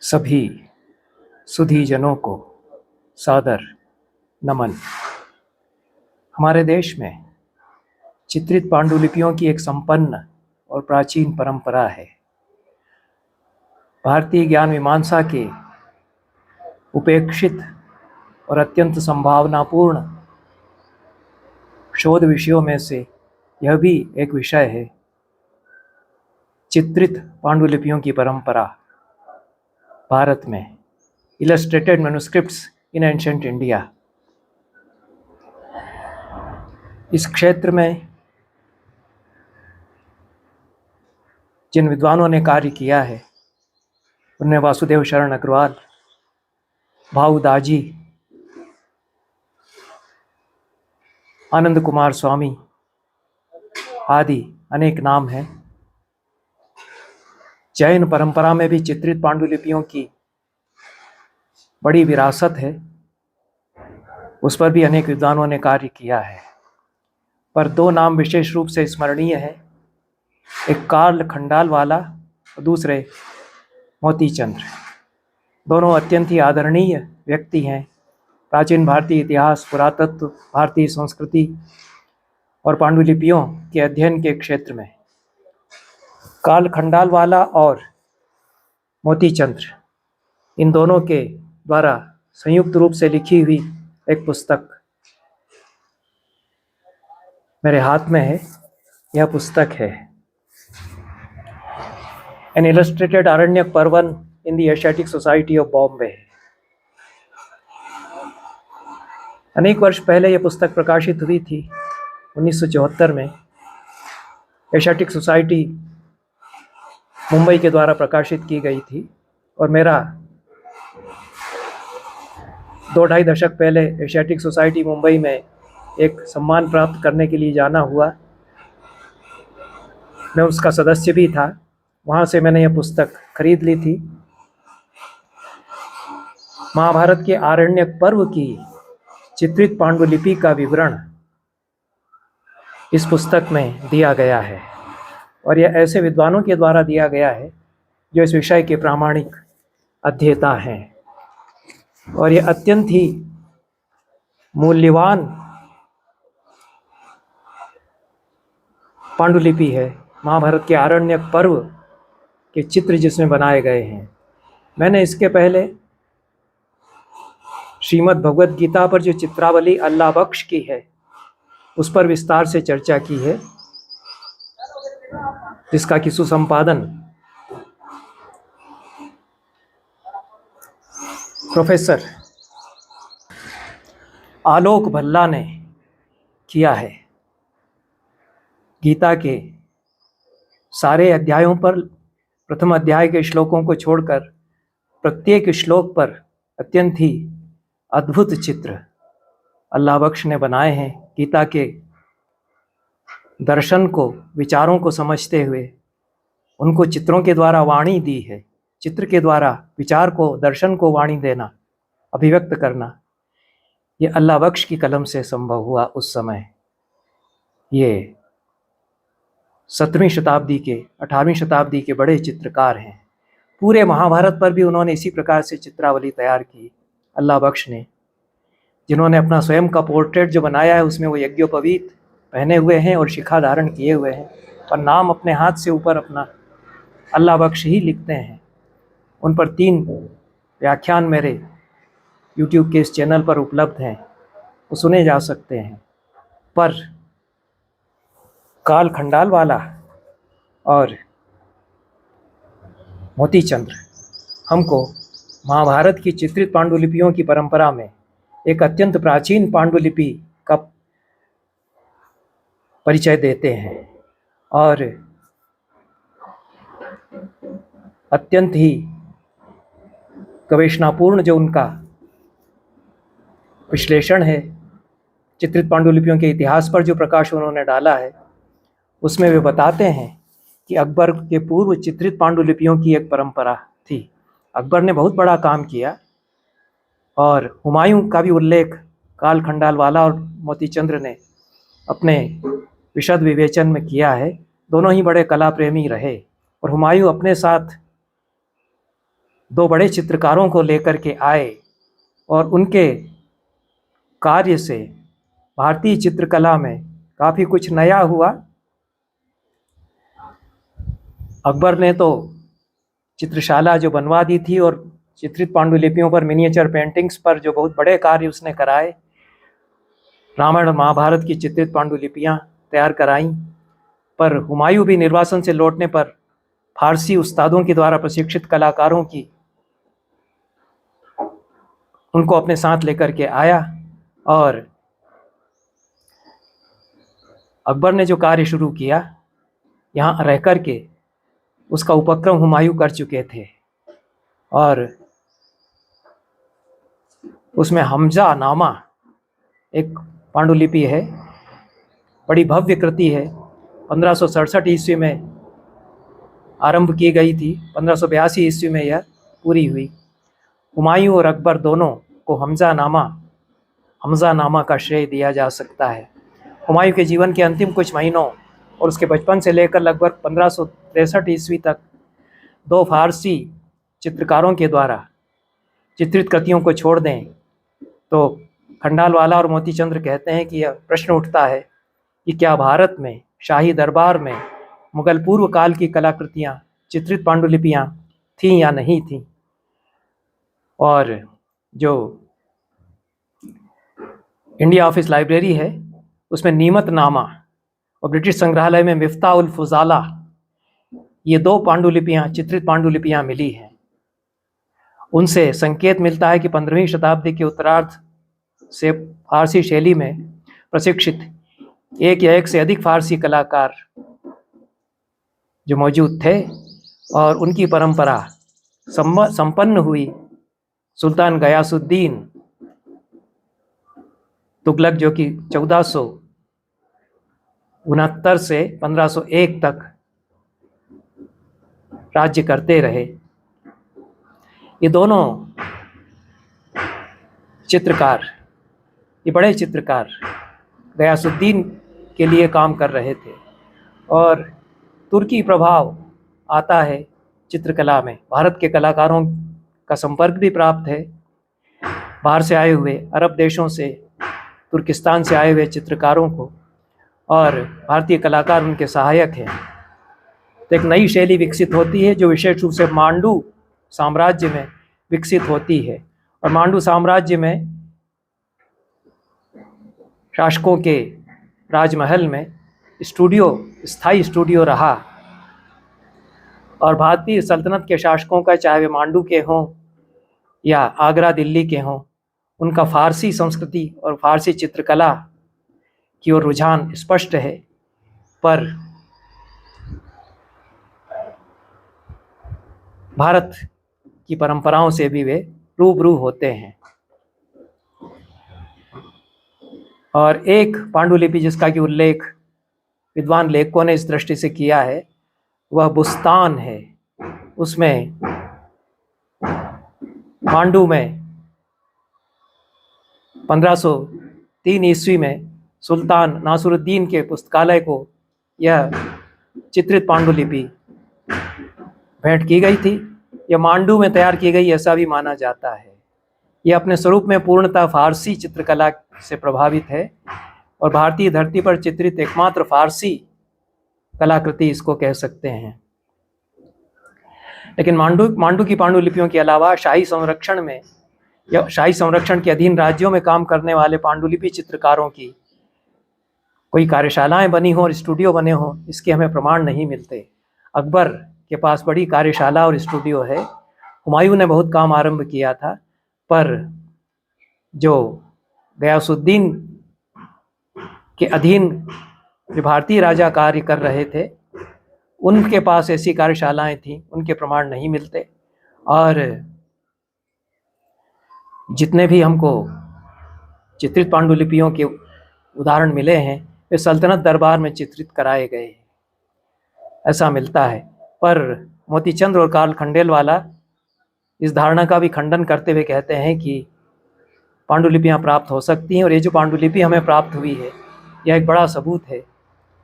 सभी सुधीजनों को सादर नमन। हमारे देश में चित्रित पांडुलिपियों की एक संपन्न और प्राचीन परंपरा है। भारतीय ज्ञान मीमांसा के उपेक्षित और अत्यंत संभावनापूर्ण शोध विषयों में से यह भी एक विषय है। चित्रित पांडुलिपियों की परंपरा भारत में, इलस्ट्रेटेड मैन्युस्क्रिप्ट्स इन एंशिएंट इंडिया। इस क्षेत्र में जिन विद्वानों ने कार्य किया है उनमें वासुदेव शरण अग्रवाल, भाऊ दाजी, आनंद कुमार स्वामी आदि अनेक नाम हैं। जैन परंपरा में भी चित्रित पांडुलिपियों की बड़ी विरासत है, उस पर भी अनेक विद्वानों ने कार्य किया है। पर दो नाम विशेष रूप से स्मरणीय है, एक कार्ल खंडालवाला और दूसरे मोतीचंद्र। दोनों अत्यंत ही आदरणीय व्यक्ति हैं प्राचीन भारतीय इतिहास, पुरातत्व, भारतीय संस्कृति और पांडुलिपियों के अध्ययन के क्षेत्र में। कार्ल खंडालवाला और मोतीचंद्र, इन दोनों के द्वारा संयुक्त रूप से लिखी हुई एक पुस्तक मेरे हाथ में है। यह पुस्तक है an illustrated Aranyaka Parvan in the Asiatic Society of Bombay. अनेक वर्ष पहले यह पुस्तक प्रकाशित हुई थी, 1974 में। एशियाटिक सोसाइटी मुंबई के द्वारा प्रकाशित की गई थी और मेरा 2-2.5 दशक पहले एशियाटिक सोसाइटी मुंबई में एक सम्मान प्राप्त करने के लिए जाना हुआ। मैं उसका सदस्य भी था। वहाँ से मैंने यह पुस्तक खरीद ली थी। महाभारत के आरण्यक पर्व की चित्रित पांडुलिपि का विवरण इस पुस्तक में दिया गया है और यह ऐसे विद्वानों के द्वारा दिया गया है जो इस विषय के प्रामाणिक अध्येता हैं। और यह अत्यंत ही मूल्यवान पांडुलिपि है। महाभारत के आरण्यक पर्व के चित्र जिसमें बनाए गए हैं। मैंने इसके पहले श्रीमद् भगवद गीता पर जो चित्रावली अल्लाह बख्श की है उस पर विस्तार से चर्चा की है, जिसका कि सुसंपादन प्रोफेसर आलोक भल्ला ने किया है। गीता के सारे अध्यायों पर प्रथम अध्याय के श्लोकों को छोड़कर प्रत्येक श्लोक पर अत्यंत ही अद्भुत चित्र अल्लाह बख्श ने बनाए हैं। गीता के दर्शन को, विचारों को समझते हुए उनको चित्रों के द्वारा वाणी दी है। चित्र के द्वारा विचार को, दर्शन को वाणी देना, अभिव्यक्त करना, ये अल्लाह बख्श की कलम से संभव हुआ उस समय। ये 17वीं शताब्दी के, 18वीं शताब्दी के बड़े चित्रकार हैं। पूरे महाभारत पर भी उन्होंने इसी प्रकार से चित्रावली तैयार की अल्लाह बख्श ने। जिन्होंने अपना स्वयं का पोर्ट्रेट जो बनाया है उसमें वो यज्ञोपवीत पहने हुए हैं और शिखा धारण किए हुए हैं और नाम अपने हाथ से ऊपर अपना अल्लाह बख्श ही लिखते हैं। उन पर 3 व्याख्यान मेरे YouTube के इस चैनल पर उपलब्ध हैं, वो सुने जा सकते हैं। पर कार्ल खंडालवाला और मोतीचंद्र हमको महाभारत की चित्रित पांडुलिपियों की परंपरा में एक अत्यंत प्राचीन पांडुलिपि का परिचय देते हैं और अत्यंत ही गवेषणापूर्ण जो उनका विश्लेषण है, चित्रित पांडुलिपियों के इतिहास पर जो प्रकाश उन्होंने डाला है, उसमें वे बताते हैं कि अकबर के पूर्व चित्रित पांडुलिपियों की एक परंपरा थी। अकबर ने बहुत बड़ा काम किया और हुमायूं का भी उल्लेख कार्ल खंडालवाला और मोतीचंद्र ने अपने विशद विवेचन में किया है। दोनों ही बड़े कला प्रेमी रहे और हुमायूं अपने साथ दो बड़े चित्रकारों को लेकर के आए और उनके कार्य से भारतीय चित्रकला में काफ़ी कुछ नया हुआ। अकबर ने तो चित्रशाला जो बनवा दी थी और चित्रित पांडुलिपियों पर, मिनिएचर पेंटिंग्स पर जो बहुत बड़े कार्य उसने कराए, रामायण महाभारत की चित्रित पांडुलिपियाँ तैयार कराईं। पर हुमायूं भी निर्वासन से लौटने पर फारसी उस्तादों के द्वारा प्रशिक्षित कलाकारों की उनको अपने साथ लेकर के आया और अकबर ने जो कार्य शुरू किया यहाँ रह कर के, उसका उपक्रम हुमायूं कर चुके थे। और उसमें हमजा नामा एक पांडुलिपि है, बड़ी भव्य कृति है। 1567 ईस्वी में आरंभ की गई थी, 1582 ईस्वी में यह पूरी हुई। हुमायूं और अकबर दोनों को हमजा नामा का श्रेय दिया जा सकता है। हुमायूं के जीवन के अंतिम कुछ महीनों और उसके बचपन से लेकर लगभग 1563 ईस्वी तक दो फारसी चित्रकारों के द्वारा चित्रित कृतियों को छोड़ दें तो खंडालवाला और मोतीचंद्र कहते हैं कि यह प्रश्न उठता है कि क्या भारत में शाही दरबार में मुगल पूर्व काल की कलाकृतियाँ, चित्रित पांडुलिपियाँ थीं या नहीं थीं। और जो इंडिया ऑफिस लाइब्रेरी है उसमें नीमत नामा और ब्रिटिश संग्रहालय में मिफ्ता उल फुजाला, ये दो पांडुलिपियाँ, चित्रित पांडुलिपियाँ मिली हैं। उनसे संकेत मिलता है कि 15वीं शताब्दी के उत्तरार्ध से फारसी शैली में प्रशिक्षित एक या एक से अधिक फारसी कलाकार जो मौजूद थे और उनकी परंपरा संपन्न हुई। सुल्तान गयासुद्दीन तुगलक, जो कि 1469 से 1501 तक राज्य करते रहे। ये दोनों चित्रकार, ये बड़े चित्रकार गयासुद्दीन के लिए काम कर रहे थे और तुर्की प्रभाव आता है चित्रकला में। भारत के कलाकारों का संपर्क भी प्राप्त है, बाहर से आए हुए, अरब देशों से, तुर्किस्तान से आए हुए चित्रकारों को, और भारतीय कलाकार उनके सहायक हैं। तो एक नई शैली विकसित होती है जो विशेष रूप से मांडू साम्राज्य में विकसित होती है। और मांडू साम्राज्य में शासकों के राजमहल में स्थायी स्टूडियो रहा और भारतीय सल्तनत के शासकों का, चाहे वे मांडू के हों या आगरा दिल्ली के हों, उनका फारसी संस्कृति और फारसी चित्रकला की ओर रुझान स्पष्ट है। पर भारत की परंपराओं से भी वे रूबरू होते हैं। और एक पांडुलिपि जिसका कि उल्लेख विद्वान लेखकों ने इस दृष्टि से किया है वह बुस्तान है। उसमें मांडू में 1503 ईस्वी में सुल्तान नासरुद्दीन के पुस्तकालय को यह चित्रित पांडुलिपि भेंट की गई थी। यह मांडू में तैयार की गई ऐसा भी माना जाता है। यह अपने स्वरूप में पूर्णतः फारसी चित्रकला से प्रभावित है और भारतीय धरती पर चित्रित एकमात्र फारसी कलाकृति इसको कह सकते हैं। लेकिन मांडू की पांडुलिपियों के अलावा शाही संरक्षण में या शाही संरक्षण के अधीन राज्यों में काम करने वाले पांडुलिपि चित्रकारों की कोई कार्यशालाएं बनी हो और स्टूडियो बने हों, इसके हमें प्रमाण नहीं मिलते। अकबर के पास बड़ी कार्यशाला और स्टूडियो है। हुमायूं ने बहुत काम आरंभ किया था, पर जो गयासुद्दीन के अधीन जो भारतीय राजा कार्य कर रहे थे उनके पास ऐसी कार्यशालाएं थीं, उनके प्रमाण नहीं मिलते। और जितने भी हमको चित्रित पांडुलिपियों के उदाहरण मिले हैं वे सल्तनत दरबार में चित्रित कराए गए हैं, ऐसा मिलता है। पर मोतीचंद्र और कार्ल खंडेलवाला इस धारणा का भी खंडन करते हुए कहते हैं कि पांडुलिपियाँ प्राप्त हो सकती हैं और ये जो पांडुलिपि हमें प्राप्त हुई है यह एक बड़ा सबूत है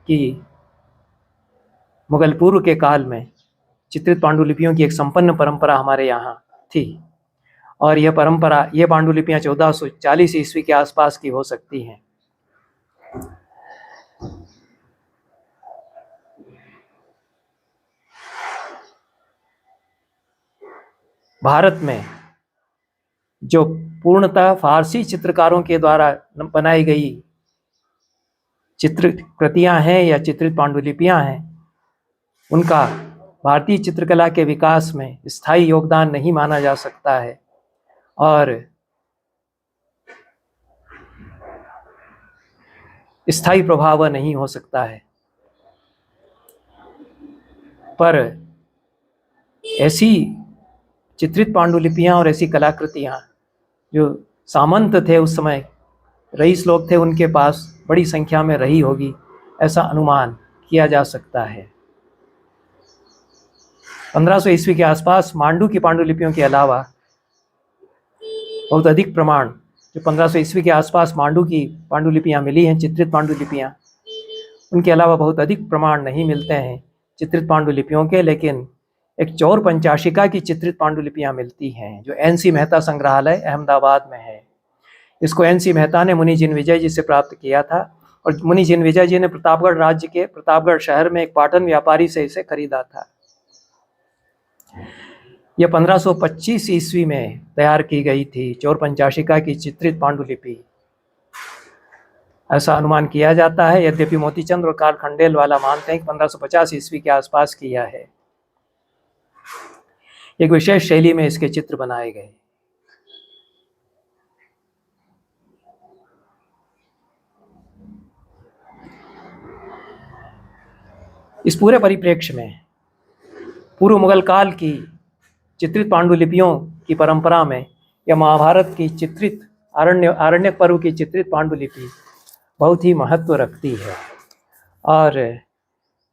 कि मुगल पूर्व के काल में चित्रित पांडुलिपियों की एक संपन्न परंपरा हमारे यहाँ थी और यह परंपरा, ये पांडुलिपियां 1440 ईस्वी के आसपास की हो सकती हैं। भारत में जो पूर्णतः फारसी चित्रकारों के द्वारा बनाई गई चित्र कृतियां हैं या चित्रित पांडुलिपियां हैं, उनका भारतीय चित्रकला के विकास में स्थायी योगदान नहीं माना जा सकता है और स्थायी प्रभाव नहीं हो सकता है। पर ऐसी चित्रित पांडुलिपियां और ऐसी कलाकृतियां जो सामंत थे उस समय, रईस लोग थे, उनके पास बड़ी संख्या में रही होगी, ऐसा अनुमान किया जा सकता है। 1500 ईस्वी के आसपास मांडू की पांडुलिपियों के अलावा बहुत अधिक प्रमाण, जो 1500 ईस्वी के आसपास मांडू की पांडुलिपियां मिली हैं, चित्रित पांडुलिपियां, उनके अलावा बहुत अधिक प्रमाण नहीं मिलते हैं चित्रित पांडुलिपियों के। लेकिन एक चौर पंचाशिका की चित्रित पांडुलिपियां मिलती हैं जो एन.सी. मेहता संग्रहालय अहमदाबाद में है। इसको एन.सी. मेहता ने मुनि जिनविजय जी से प्राप्त किया था और मुनि जिनविजय जी ने प्रतापगढ़ राज्य के प्रतापगढ़ शहर में एक पाटन व्यापारी से इसे खरीदा था। यह 1525 ईस्वी में तैयार की गई थी चौर पंचाशिका की चित्रित पांडुलिपि, ऐसा अनुमान किया जाता है। यद्यपि मोतीचंद और कार्ल खंडेलवाला मानते हैं कि 1550 ईस्वी के आसपास किया है। एक विशेष शैली में इसके चित्र बनाए गए। इस पूरे परिप्रेक्ष्य में पूर्व मुगल काल की चित्रित पांडुलिपियों की परंपरा में या महाभारत की चित्रित आरण्यक पर्व की चित्रित पांडुलिपि बहुत ही महत्व रखती है और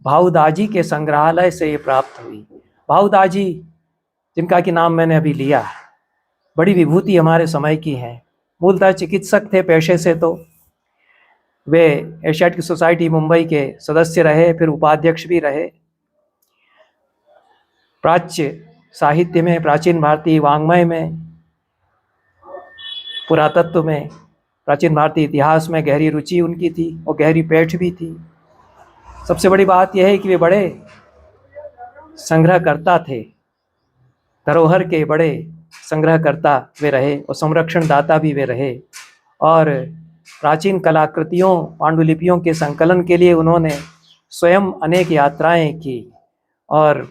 भाऊदाजी के संग्रहालय से ये प्राप्त हुई। भाऊदाजी, जिनका कि नाम मैंने अभी लिया, बड़ी विभूति हमारे समय की हैं। मूलतः चिकित्सक थे पेशे से, तो वे एशियाटिक सोसाइटी मुंबई के सदस्य रहे, फिर उपाध्यक्ष भी रहे। प्राच्य साहित्य में, प्राचीन भारतीय वाङ्मय में, पुरातत्व में, प्राचीन भारतीय इतिहास में गहरी रुचि उनकी थी और गहरी पैठ भी थी। सबसे बड़ी बात यह है कि वे बड़े संग्रहकर्ता थे, धरोहर के बड़े संग्रहकर्ता वे रहे और संरक्षण दाता भी वे रहे। और प्राचीन कलाकृतियों, पांडुलिपियों के संकलन के लिए उन्होंने स्वयं अनेक यात्राएं की और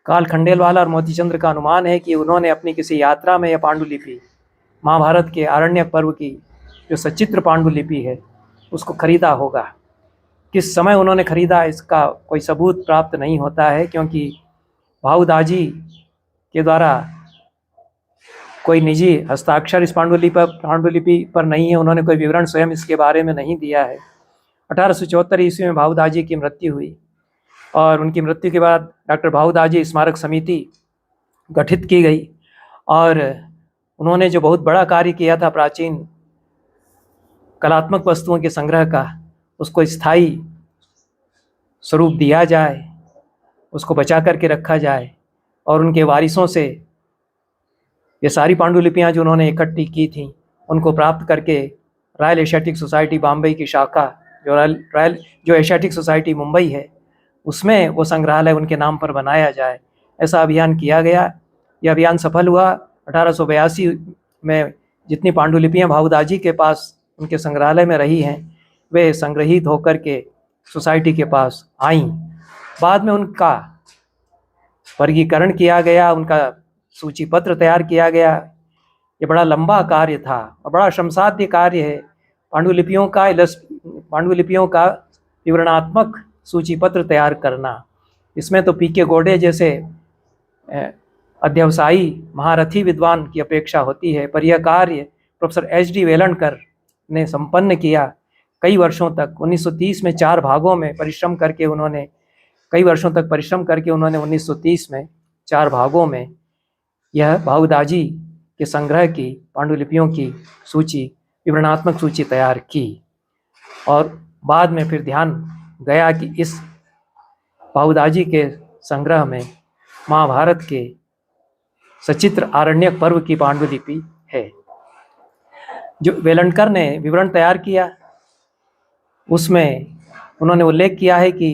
कार्ल खंडेलवाला और मोतीचंद्र का अनुमान है कि उन्होंने अपनी किसी यात्रा में यह पांडुलिपि, महाभारत के आरण्यक पर्व की जो सचित्र पांडुलिपि है, उसको खरीदा होगा। किस समय उन्होंने खरीदा इसका कोई सबूत प्राप्त नहीं होता है, क्योंकि भाऊदाजी के द्वारा कोई निजी हस्ताक्षर इस पांडुलिपि पर नहीं है। उन्होंने कोई विवरण स्वयं इसके बारे में नहीं दिया है। 1874 ईस्वी में भाऊदाजी की मृत्यु हुई और उनकी मृत्यु के बाद डॉक्टर भाऊदाजी स्मारक समिति गठित की गई और उन्होंने जो बहुत बड़ा कार्य किया था प्राचीन कलात्मक वस्तुओं के संग्रह का, उसको स्थायी स्वरूप दिया जाए, उसको बचा करके रखा जाए और उनके वारिसों से ये सारी पांडुलिपियां जो उन्होंने इकट्ठी की थी उनको प्राप्त करके रॉयल एशियाटिक सोसाइटी बॉम्बे की शाखा, जो एशियाटिक सोसाइटी मुंबई है, उसमें वो संग्रहालय उनके नाम पर बनाया जाए। ऐसा अभियान किया गया। यह अभियान सफल हुआ। 1882 में जितनी पांडुलिपियां भाऊदाजी के पास उनके संग्रहालय में रही हैं, वे संग्रहित होकर के सोसाइटी के पास आईं। बाद में उनका वर्गीकरण किया गया, उनका सूची पत्र तैयार किया गया। ये बड़ा लंबा कार्य था और बड़ा श्रमसाध्य कार्य है। पांडुलिपियों का विवरणात्मक सूची पत्र तैयार करना। इसमें तो पी.के. गोडे जैसे अध्यवसायी महारथी विद्वान की अपेक्षा होती है, पर यह कार्य प्रोफेसर H.D. वेलणकर ने संपन्न किया। कई वर्षों तक 1930 में 4 भागों में परिश्रम करके उन्होंने 1930 में 4 भागों में यह भाऊदाजी के संग्रह की पांडुलिपियों की सूची, विवरणात्मक सूची तैयार की। और बाद में फिर ध्यान गया कि इस भाऊदाजी के संग्रह में महाभारत के सचित्र आरण्यक पर्व की पांडुलिपि है। जो वेलणकर ने विवरण तैयार किया उसमें उन्होंने उल्लेख किया है कि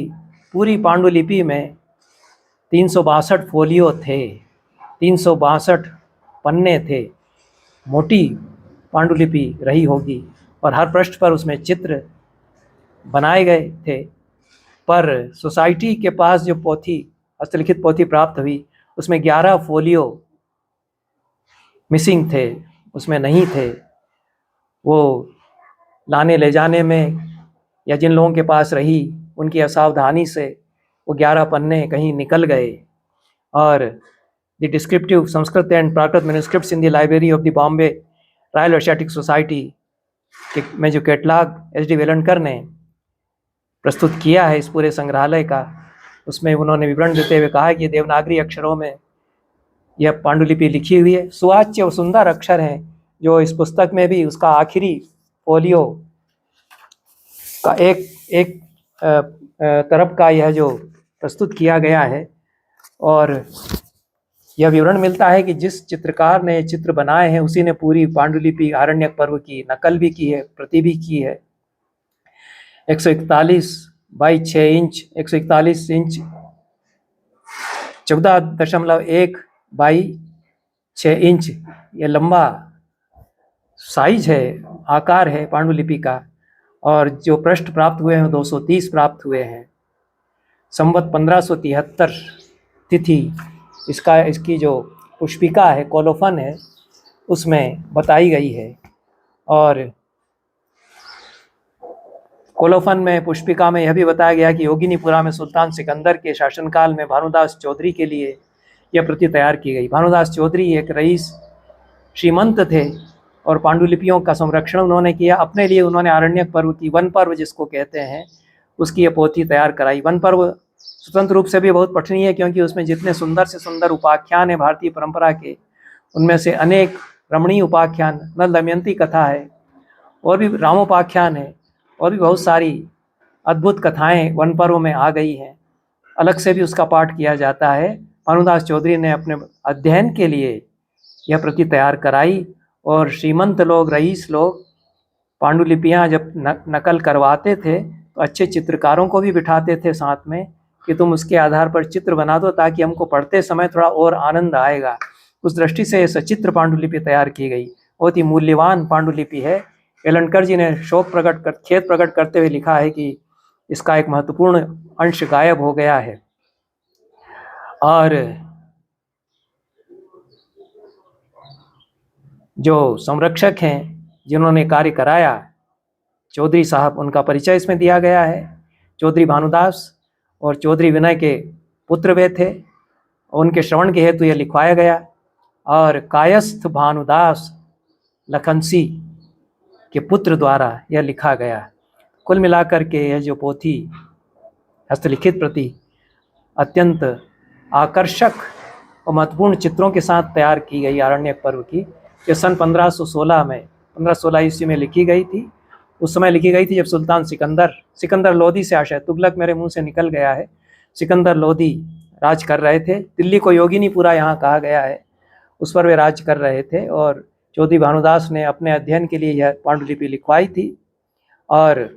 पूरी पांडुलिपि में 362 फोलियो थे, 362 पन्ने थे। मोटी पांडुलिपि रही होगी और हर पृष्ठ पर उसमें चित्र बनाए गए थे। पर सोसाइटी के पास जो पोथी, हस्तलिखित पोथी प्राप्त हुई उसमें 11 फोलियो मिसिंग थे, उसमें नहीं थे। वो लाने ले जाने में या जिन लोगों के पास रही उनकी असावधानी से वो 11 पन्ने कहीं निकल गए। और the descriptive Sanskrit and Prakrit manuscripts in the library of the Bombay royal Asiatic society में जो कैटलॉग एच.डी. वेलणकर ने प्रस्तुत किया है इस पूरे संग्रहालय का, उसमें उन्होंने विवरण देते हुए कहा कि देवनागरी अक्षरों में यह पांडुलिपि लिखी हुई है। सुवाच्य और सुंदर अक्षर हैं जो इस पुस्तक में भी उसका आखिरी फोलियो का एक तरफ का यह जो प्रस्तुत किया गया है। और यह विवरण मिलता है कि जिस चित्रकार ने चित्र बनाए हैं उसी ने पूरी पांडुलिपि आरण्यक पर्व की नकल भी की है, प्रति भी की है। 141 by 6 inch, 141 inch 14.1 by 6 inch ये लंबा साइज है, आकार है पांडुलिपि का। और जो पृष्ठ प्राप्त हुए हैं 230 प्राप्त हुए हैं। संवत 1573 तिथि इसकी जो पुष्पिका है, कोलोफन है, उसमें बताई गई है। और कोलोफन में, पुष्पिका में यह भी बताया गया कि योगिनीपुरा में सुल्तान सिकंदर के शासनकाल में भानुदास चौधरी के लिए यह प्रति तैयार की गई। भानुदास चौधरी एक रईस श्रीमंत थे और पांडुलिपियों का संरक्षण उन्होंने किया। अपने लिए उन्होंने आरण्यक पर्व की, वन पर्व जिसको कहते हैं, उसकी यह पोथी तैयार कराई। वन पर्व स्वतंत्र रूप से भी बहुत पठनीय है क्योंकि उसमें जितने सुंदर से सुंदर उपाख्यान है भारतीय परंपरा के, उनमें से अनेक रमणीय उपाख्यान, नल दमयंती कथा है और भी रामोपाख्यान है और भी बहुत सारी अद्भुत कथाएं वन पर्व में आ गई हैं। अलग से भी उसका पाठ किया जाता है। भानुदास चौधरी ने अपने अध्ययन के लिए यह प्रति तैयार कराई और श्रीमंत लोग, रईस लोग पांडुलिपियाँ जब नकल करवाते थे तो अच्छे चित्रकारों को भी बिठाते थे साथ में कि तुम उसके आधार पर चित्र बना दो ताकि हमको पढ़ते समय थोड़ा और आनंद आएगा। उस दृष्टि से सचित्र पांडुलिपि तैयार की गई। बहुत ही मूल्यवान पांडुलिपि है। वेलणकर जी ने खेद प्रकट करते हुए लिखा है कि इसका एक महत्वपूर्ण अंश गायब हो गया है। और जो संरक्षक हैं जिन्होंने कार्य कराया, चौधरी साहब, उनका परिचय इसमें दिया गया है। चौधरी भानुदास और चौधरी विनय के पुत्र वे थे। उनके श्रवण के हेतु यह लिखवाया गया और कायस्थ भानुदास लखनसी के पुत्र द्वारा यह लिखा गया। कुल मिलाकर के यह जो पोथी हस्तलिखित प्रति अत्यंत आकर्षक और महत्वपूर्ण चित्रों के साथ तैयार की गई आरण्यक पर्व की, ये सन 1516 ईस्वी में लिखी गई थी। उस समय लिखी गई थी जब सुल्तान सिकंदर लोदी से आशय, तुगलक मेरे मुंह से निकल गया है, सिकंदर लोदी राज कर रहे थे। दिल्ली को योगिनीपुरा यहाँ कहा गया है, उस पर वे राज कर रहे थे। और चौधरी भानुदास ने अपने अध्ययन के लिए यह पांडुलिपि लिखवाई थी। और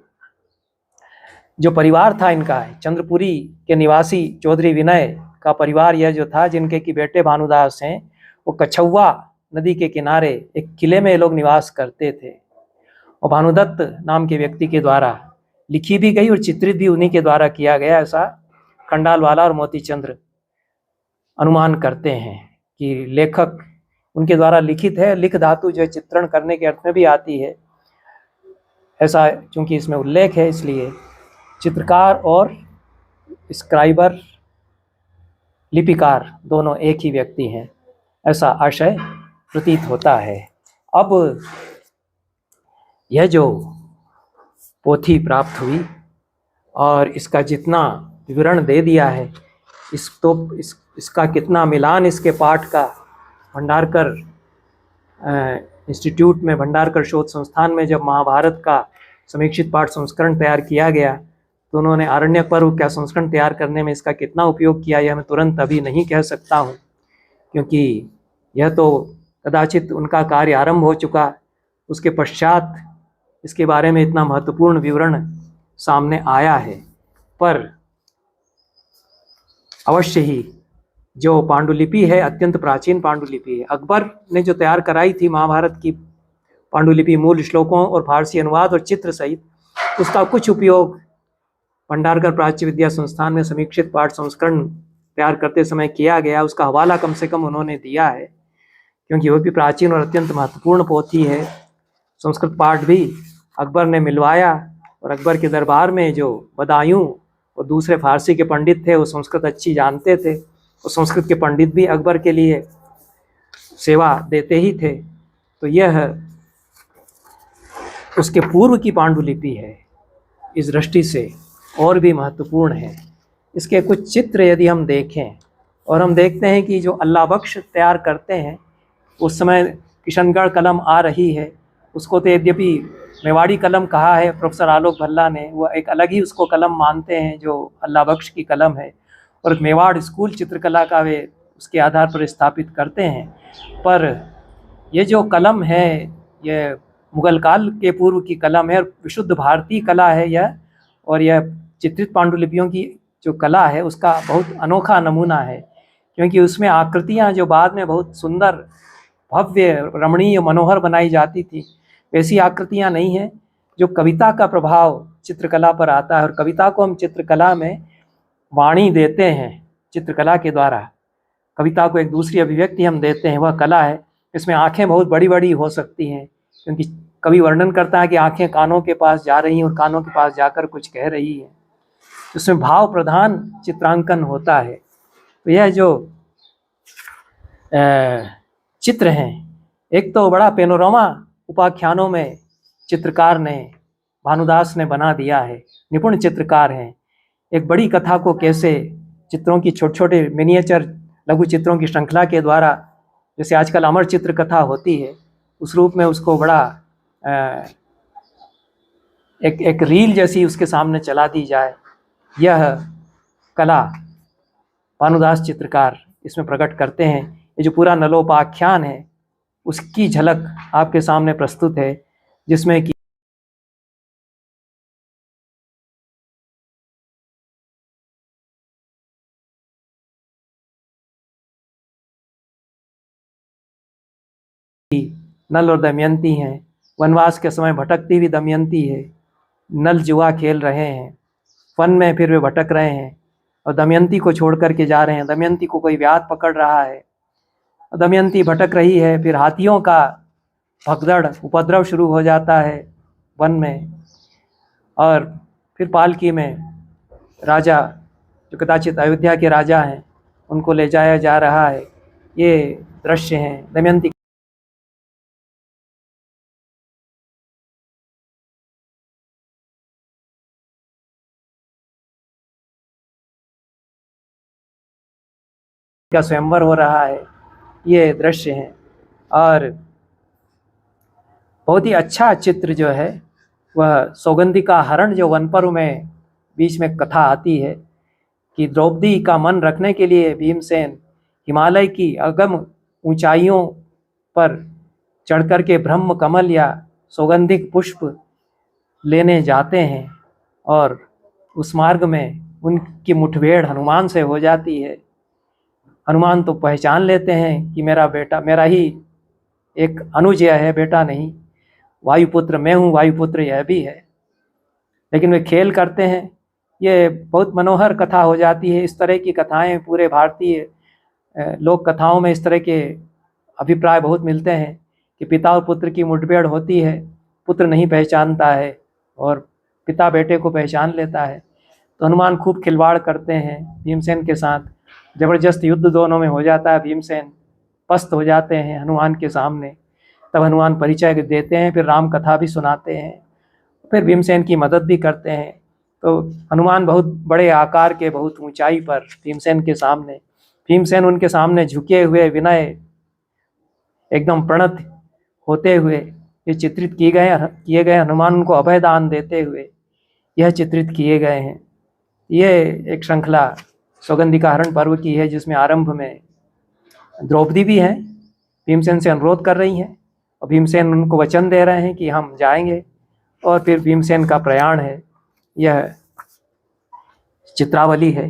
जो परिवार था इनका, चंद्रपुरी के निवासी चौधरी विनय का परिवार यह जो था, जिनके की बेटे भानुदास हैं, वो कछुआ नदी के किनारे एक किले में ये लोग निवास करते थे। और भानुदत्त नाम के व्यक्ति के द्वारा लिखी भी गई और चित्रित भी उन्हीं के द्वारा किया गया, ऐसा खंडालवाला और मोतीचंद्र अनुमान करते हैं कि लेखक उनके द्वारा लिखित है। लिख धातु जो है चित्रण करने के अर्थ में भी आती है, ऐसा चूंकि इसमें उल्लेख है, इसलिए चित्रकार और स्क्राइबर, लिपिकार दोनों एक ही व्यक्ति हैं, ऐसा आशय प्रतीत होता है। अब यह जो पोथी प्राप्त हुई और इसका जितना विवरण दे दिया है, इसका कितना मिलान इसके पाठ का भंडारकर इंस्टीट्यूट में, भंडारकर शोध संस्थान में जब महाभारत का समीक्षित पाठ संस्करण तैयार किया गया तो उन्होंने आरण्यक पर्व का संस्करण तैयार करने में इसका कितना उपयोग किया, यह मैं तुरंत अभी नहीं कह सकता हूँ, क्योंकि यह तो कदाचित उनका कार्य आरंभ हो चुका, उसके पश्चात इसके बारे में इतना महत्वपूर्ण विवरण सामने आया है। पर अवश्य ही जो पांडुलिपि है अत्यंत प्राचीन पांडुलिपि है। अकबर ने जो तैयार कराई थी महाभारत की पांडुलिपि मूल श्लोकों और फारसी अनुवाद और चित्र सहित, उसका कुछ उपयोग भंडारकर प्राच्य विद्या संस्थान में समीक्षित पाठ संस्करण तैयार करते समय किया गया। उसका हवाला कम से कम उन्होंने दिया है, क्योंकि वह भी प्राचीन और अत्यंत महत्वपूर्ण पोथी है। संस्कृत पाठ भी अकबर ने मिलवाया, और अकबर के दरबार में जो बदायूं और दूसरे फारसी के पंडित थे वो संस्कृत अच्छी जानते थे, और संस्कृत के पंडित भी अकबर के लिए सेवा देते ही थे। तो यह उसके पूर्व की पांडुलिपि है, इस दृष्टि से और भी महत्वपूर्ण है। इसके कुछ चित्र यदि हम देखें, और हम देखते हैं कि जो अल्लाह बख्श तैयार करते हैं, उस समय किशनगढ़ कलम आ रही है, उसको तो यद्यपि मेवाड़ी कलम कहा है प्रोफेसर आलोक भल्ला ने, वह एक अलग ही उसको कलम मानते हैं जो अल्लाह बख्श की कलम है, और मेवाड़ स्कूल चित्रकला का वे उसके आधार पर स्थापित करते हैं। पर ये जो कलम है ये मुगल काल के पूर्व की कलम है और विशुद्ध भारतीय कला है यह, और यह चित्रित पांडुलिपियों की जो कला है उसका बहुत अनोखा नमूना है, क्योंकि उसमें आकृतियाँ जो बाद में बहुत सुंदर, भव्य, रमणीय, मनोहर बनाई जाती थी, वैसी आकृतियाँ नहीं हैं। जो कविता का प्रभाव चित्रकला पर आता है, और कविता को हम चित्रकला में वाणी देते हैं, चित्रकला के द्वारा कविता को एक दूसरी अभिव्यक्ति हम देते हैं, वह कला है। इसमें आँखें बहुत बड़ी बड़ी हो सकती हैं, क्योंकि कवि वर्णन करता है कि आँखें कानों के पास जा रही हैं और कानों के पास जाकर कुछ कह रही हैं। उसमें भाव प्रधान चित्रांकन होता है। तो यह जो चित्र हैं, एक तो बड़ा पेनोरामा उपाख्यानों में चित्रकार ने, भानुदास ने बना दिया है, निपुण चित्रकार हैं। एक बड़ी कथा को कैसे चित्रों की छोटे छोटे मिनिएचर लघु चित्रों की श्रृंखला के द्वारा, जैसे आजकल अमर चित्र कथा होती है, उस रूप में उसको बड़ा एक रील जैसी उसके सामने चला दी जाए, यह कला भानुदास चित्रकार इसमें प्रकट करते हैं। ये जो पूरा नलोपाख्यान है उसकी झलक आपके सामने प्रस्तुत है, जिसमें कि नल और दमयंती हैं, वनवास के समय भटकती हुई दमयंती है, नल जुआ खेल रहे हैं, वन में फिर वे भटक रहे हैं और दमयंती को छोड़ करके जा रहे हैं। दमयंती को कोई व्याध पकड़ रहा है, दमयंती भटक रही है, फिर हाथियों का भगदड़ उपद्रव शुरू हो जाता है वन में, और फिर पालकी में राजा, जो कदाचित अयोध्या के राजा हैं, उनको ले जाया जा रहा है। ये दृश्य हैं दमयंती का स्वयंवर हो रहा है, ये दृश्य हैं। और बहुत ही अच्छा चित्र जो है वह सौगंधी का हरण, जो वन पर्व में बीच में कथा आती है कि द्रौपदी का मन रखने के लिए भीमसेन हिमालय की अगम ऊंचाइयों पर चढ़ कर के ब्रह्म कमल या सौगंधिक पुष्प लेने जाते हैं, और उस मार्ग में उनकी मुठभेड़ हनुमान से हो जाती है। हनुमान तो पहचान लेते हैं कि मेरा बेटा, मेरा ही एक अनुज है, बेटा नहीं, वायुपुत्र मैं हूँ, वायुपुत्र यह भी है, लेकिन वे खेल करते हैं। ये बहुत मनोहर कथा हो जाती है। इस तरह की कथाएं पूरे भारतीय लोक कथाओं में इस तरह के अभिप्राय बहुत मिलते हैं कि पिता और पुत्र की मुठभेड़ होती है, पुत्र नहीं पहचानता है और पिता बेटे को पहचान लेता है, तो हनुमान खूब खिलवाड़ करते हैं भीमसेन के साथ। जबरदस्त युद्ध दोनों में हो जाता है, भीमसेन पस्त हो जाते हैं हनुमान के सामने। तब हनुमान परिचय देते हैं, फिर राम कथा भी सुनाते हैं, फिर भीमसेन की मदद भी करते हैं। तो हनुमान बहुत बड़े आकार के, बहुत ऊंचाई पर भीमसेन के सामने, भीमसेन उनके सामने झुके हुए, विनय एकदम प्रणत होते हुए ये चित्रित किए गए हनुमान उनको अभय दान देते हुए यह चित्रित किए गए हैं। ये एक श्रृंखला सौगंधिका हरण पर्व की है, जिसमें आरंभ में द्रौपदी भी हैं भीमसेन से अनुरोध कर रही हैं और भीमसेन उनको वचन दे रहे हैं कि हम जाएंगे। और फिर भीमसेन का प्रयाण है, यह चित्रावली है।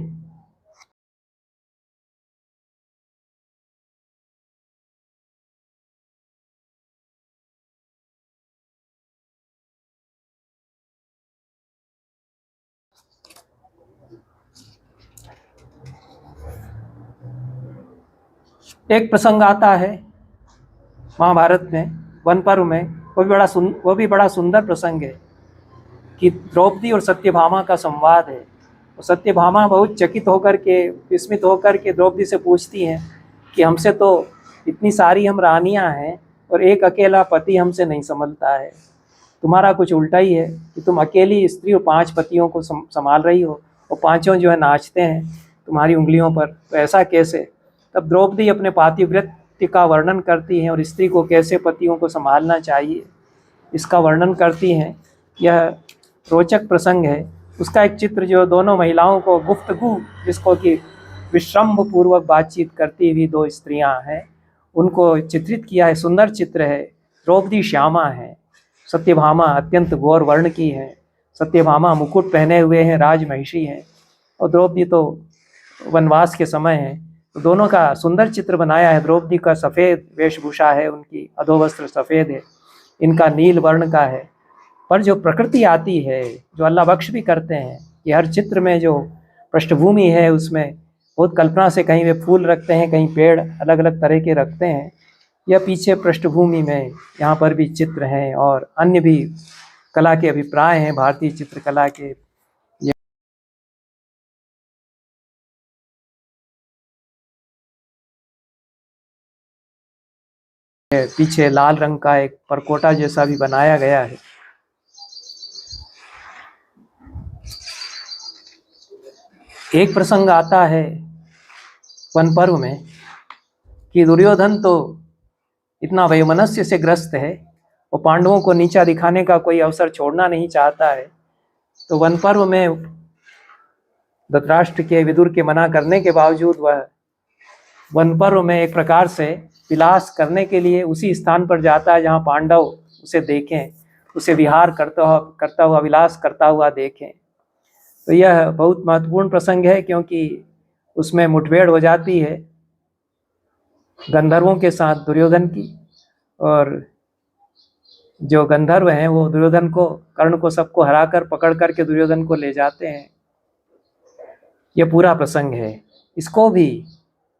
एक प्रसंग आता है महाभारत में, वन पर्व में, वो भी बड़ा सुंदर प्रसंग है कि द्रौपदी और सत्यभामा का संवाद है। और सत्यभामा बहुत चकित होकर के, विस्मित होकर के द्रौपदी से पूछती हैं कि हमसे तो इतनी सारी हम रानियां हैं और एक अकेला पति हमसे नहीं संभलता है। तुम्हारा कुछ उल्टा ही है कि तुम अकेली स्त्री और 5 पतियों को संभाल रही हो और पांचों जो है नाचते हैं तुम्हारी उंगलियों पर, तो ऐसा कैसे। तब द्रौपदी अपने पातिव्रत्य का वर्णन करती हैं और स्त्री को कैसे पतियों को संभालना चाहिए इसका वर्णन करती हैं। यह रोचक प्रसंग है। उसका एक चित्र जो दोनों महिलाओं को गुफ्तगू, जिसको कि विश्रम्भ पूर्वक बातचीत करती हुई 2 स्त्रियां हैं, उनको चित्रित किया है। सुंदर चित्र है। द्रौपदी श्यामा है, सत्यभामा अत्यंत गौर वर्ण की है। सत्यभामा मुकुट पहने हुए हैं, राजमहिषी हैं, और द्रौपदी तो वनवास के समय है। तो दोनों का सुंदर चित्र बनाया है। द्रौपदी का सफ़ेद वेशभूषा है, उनकी अधोवस्त्र सफ़ेद है, इनका नील वर्ण का है। पर जो प्रकृति आती है, जो अल्लाह बख्श भी करते हैं कि हर चित्र में जो पृष्ठभूमि है उसमें बहुत कल्पना से कहीं वे फूल रखते हैं, कहीं पेड़ अलग अलग तरह के रखते हैं। यह पीछे पृष्ठभूमि में यहाँ पर भी चित्र हैं और अन्य भी कला के अभिप्राय हैं भारतीय चित्रकला के। पीछे लाल रंग का एक परकोटा जैसा भी बनाया गया है। एक प्रसंग आता है वन पर्व में कि दुर्योधन तो इतना वैमनस्य से ग्रस्त है, वो पांडवों को नीचा दिखाने का कोई अवसर छोड़ना नहीं चाहता है। तो वन पर्व में धृतराष्ट्र के, विदुर के मना करने के बावजूद वह वन पर्व में एक प्रकार से विलास करने के लिए उसी स्थान पर जाता है जहाँ पांडव उसे देखें, उसे विहार करता हुआ विलास करता हुआ देखें। तो यह बहुत महत्वपूर्ण प्रसंग है क्योंकि उसमें मुठभेड़ हो जाती है गंधर्वों के साथ दुर्योधन की, और जो गंधर्व हैं वो दुर्योधन को, कर्ण को, सबको हराकर पकड़ करके दुर्योधन को ले जाते हैं। यह पूरा प्रसंग है। इसको भी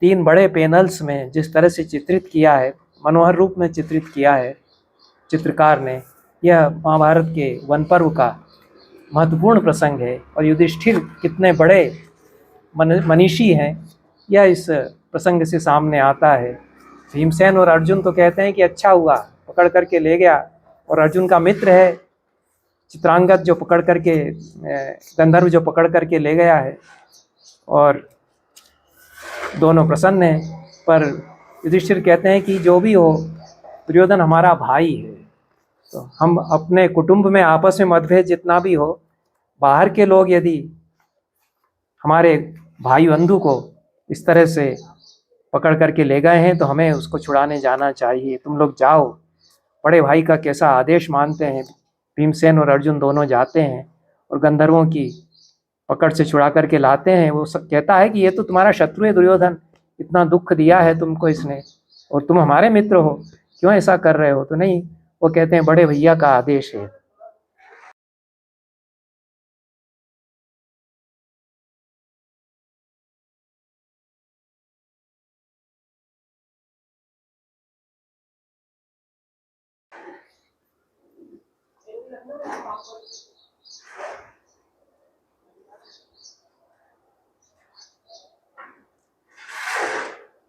3 बड़े पैनल्स में जिस तरह से चित्रित किया है, मनोहर रूप में चित्रित किया है चित्रकार ने, यह महाभारत के वन पर्व का महत्वपूर्ण प्रसंग है। और युधिष्ठिर कितने बड़े मनीषी हैं, यह इस प्रसंग से सामने आता है। भीमसेन और अर्जुन तो कहते हैं कि अच्छा हुआ पकड़ करके ले गया, और अर्जुन का मित्र है चित्रांगद जो पकड़ करके, गंधर्व जो पकड़ करके ले गया है, और दोनों प्रसन्न हैं। पर युधिष्ठिर कहते हैं कि जो भी हो, दुर्योधन हमारा भाई है, तो हम अपने कुटुंब में आपस में मतभेद जितना भी हो, बाहर के लोग यदि हमारे भाई बंधु को इस तरह से पकड़ करके ले गए हैं तो हमें उसको छुड़ाने जाना चाहिए, तुम लोग जाओ। बड़े भाई का कैसा आदेश मानते हैं। भीमसेन और अर्जुन दोनों जाते हैं और गंधर्वों की पकड़ से छुड़ा करके लाते हैं। वो सब कहता है कि ये तो तुम्हारा शत्रु है दुर्योधन, इतना दुख दिया है तुमको इसने, और तुम हमारे मित्र हो, क्यों ऐसा कर रहे हो। तो नहीं, वो कहते हैं बड़े भैया का आदेश है।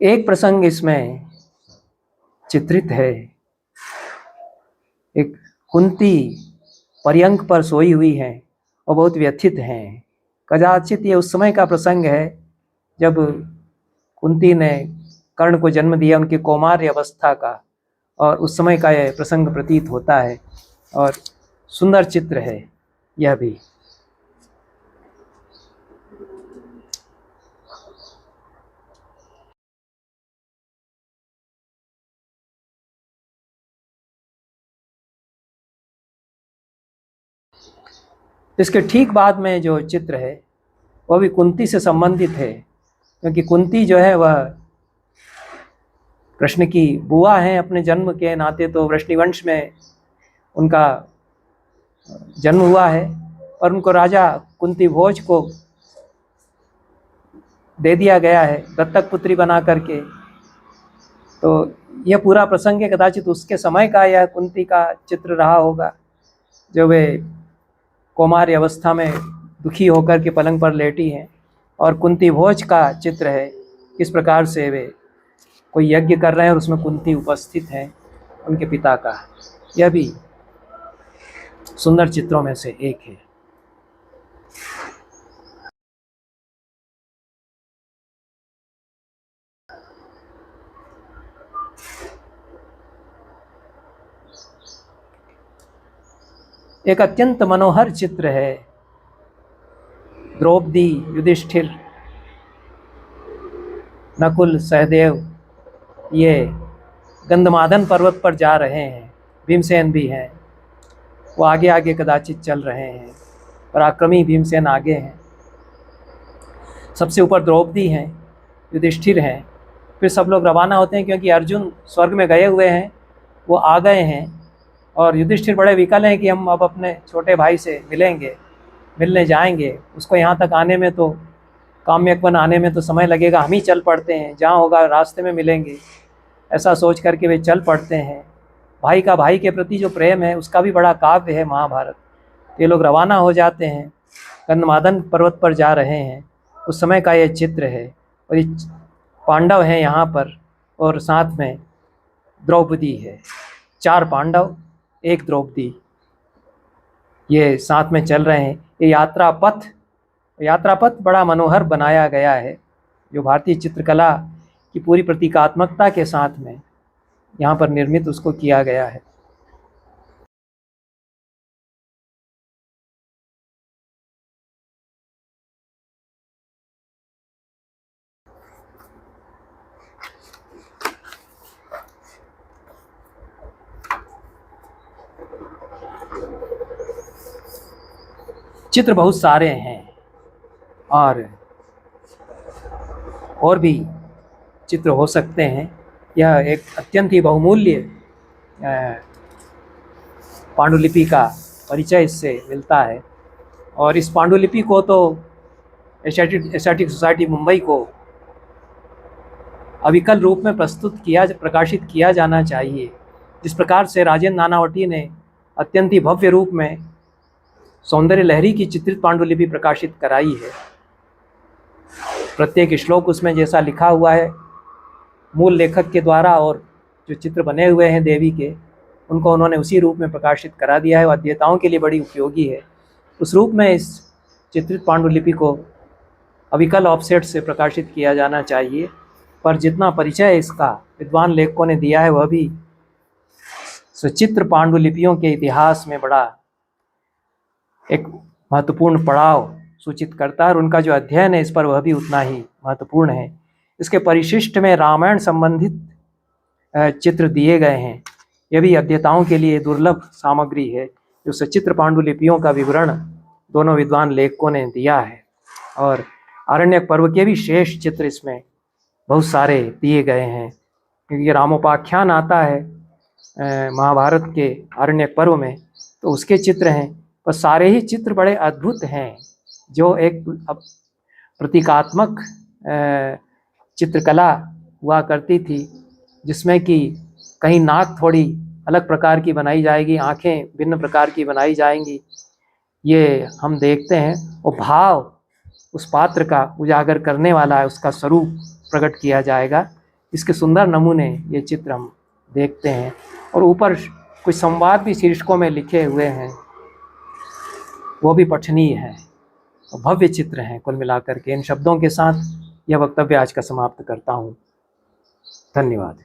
एक प्रसंग इसमें चित्रित है। एक कुंती पर्यंक पर सोई हुई हैं और बहुत व्यथित हैं। कदाचित ये उस समय का प्रसंग है जब कुंती ने कर्ण को जन्म दिया, उनकी कौमार्य अवस्था का, और उस समय का यह प्रसंग प्रतीत होता है। और सुंदर चित्र है यह भी। इसके ठीक बाद में जो चित्र है वह भी कुंती से संबंधित है, क्योंकि कुंती जो है वह कृष्ण की बुआ हैं अपने जन्म के नाते, तो वृष्णिवंश में उनका जन्म हुआ है, और उनको राजा कुंती भोज को दे दिया गया है दत्तक पुत्री बना करके। तो यह पूरा प्रसंग है, कदाचित उसके समय का यह कुंती का चित्र रहा होगा, जो वे कौमार्य अवस्था में दुखी होकर के पलंग पर लेटी हैं, और कुंती भोज का चित्र है, किस प्रकार से वे कोई यज्ञ कर रहे हैं और उसमें कुंती उपस्थित हैं उनके पिता का। यह भी सुंदर चित्रों में से एक है। एक अत्यंत मनोहर चित्र है, द्रौपदी, युधिष्ठिर, नकुल, सहदेव ये गंधमादन पर्वत पर जा रहे हैं। भीमसेन भी हैं, वो आगे आगे कदाचित चल रहे हैं, पराक्रमी भीमसेन आगे हैं, सबसे ऊपर द्रौपदी हैं, युधिष्ठिर हैं। फिर सब लोग रवाना होते हैं, क्योंकि अर्जुन स्वर्ग में गए हुए हैं, वो आ गए हैं, और युधिष्ठिर बड़े विकल हैं कि हम अब अपने छोटे भाई से मिलने जाएंगे, उसको यहाँ तक आने में तो, काम्यकवन आने में तो समय लगेगा, हम ही चल पड़ते हैं, जहाँ होगा रास्ते में मिलेंगे, ऐसा सोच करके वे चल पड़ते हैं। भाई का भाई के प्रति जो प्रेम है उसका भी बड़ा काव्य है महाभारत। ये लोग रवाना हो जाते हैं, गंधमादन पर्वत पर जा रहे हैं, उस समय का ये चित्र है। और ये पांडव हैं यहाँ पर, और साथ में द्रौपदी है। 4 पांडव 1 द्रौपदी, ये साथ में चल रहे हैं। ये यात्रा पथ बड़ा मनोहर बनाया गया है, जो भारतीय चित्रकला की पूरी प्रतीकात्मकता के साथ में यहाँ पर निर्मित उसको किया गया है। चित्र बहुत सारे हैं, और भी चित्र हो सकते हैं। यह एक अत्यंत ही बहुमूल्य पांडुलिपि का परिचय इससे मिलता है, और इस पांडुलिपि को तो एशियाटिक सोसाइटी मुंबई को अविकल रूप में प्रकाशित किया जाना चाहिए। जिस प्रकार से राजेंद्र नानावटी ने अत्यंत ही भव्य रूप में सौंदर्य लहरी की चित्रित पांडुलिपि प्रकाशित कराई है, प्रत्येक श्लोक उसमें जैसा लिखा हुआ है मूल लेखक के द्वारा, और जो चित्र बने हुए हैं देवी के, उनको उन्होंने उसी रूप में प्रकाशित करा दिया है, और अध्येताओं के लिए बड़ी उपयोगी है। उस रूप में इस चित्रित पांडुलिपि को अविकल ऑफसेट से प्रकाशित किया जाना चाहिए। पर जितना परिचय इसका विद्वान लेखकों ने दिया है, वह भी सचित्र पांडुलिपियों के इतिहास में बड़ा एक महत्वपूर्ण पड़ाव सूचित करता है, और उनका जो अध्ययन है इस पर वह भी उतना ही महत्वपूर्ण है। इसके परिशिष्ट में रामायण संबंधित चित्र दिए गए हैं। यह भी अध्येताओं के लिए दुर्लभ सामग्री है, जो सचित्र पांडुलिपियों का विवरण दोनों विद्वान लेखकों ने दिया है। और आरण्यक पर्व के भी शेष चित्र इसमें बहुत सारे दिए गए हैं, क्योंकि रामोपाख्यान आता है महाभारत के आरण्यक पर्व में, तो उसके चित्र हैं। पर सारे ही चित्र बड़े अद्भुत हैं, जो एक प्रतीकात्मक चित्रकला हुआ करती थी, जिसमें कि कहीं नाक थोड़ी अलग प्रकार की बनाई जाएगी, आंखें भिन्न प्रकार की बनाई जाएंगी, ये हम देखते हैं। और भाव उस पात्र का उजागर करने वाला है, उसका स्वरूप प्रकट किया जाएगा। इसके सुंदर नमूने ये चित्र हम देखते हैं, और ऊपर कुछ संवाद भी शीर्षकों में लिखे हुए हैं, वो भी पठनीय है। भव्य चित्र हैं कुल मिलाकर के। इन शब्दों के साथ यह वक्तव्य आज का समाप्त करता हूँ। धन्यवाद।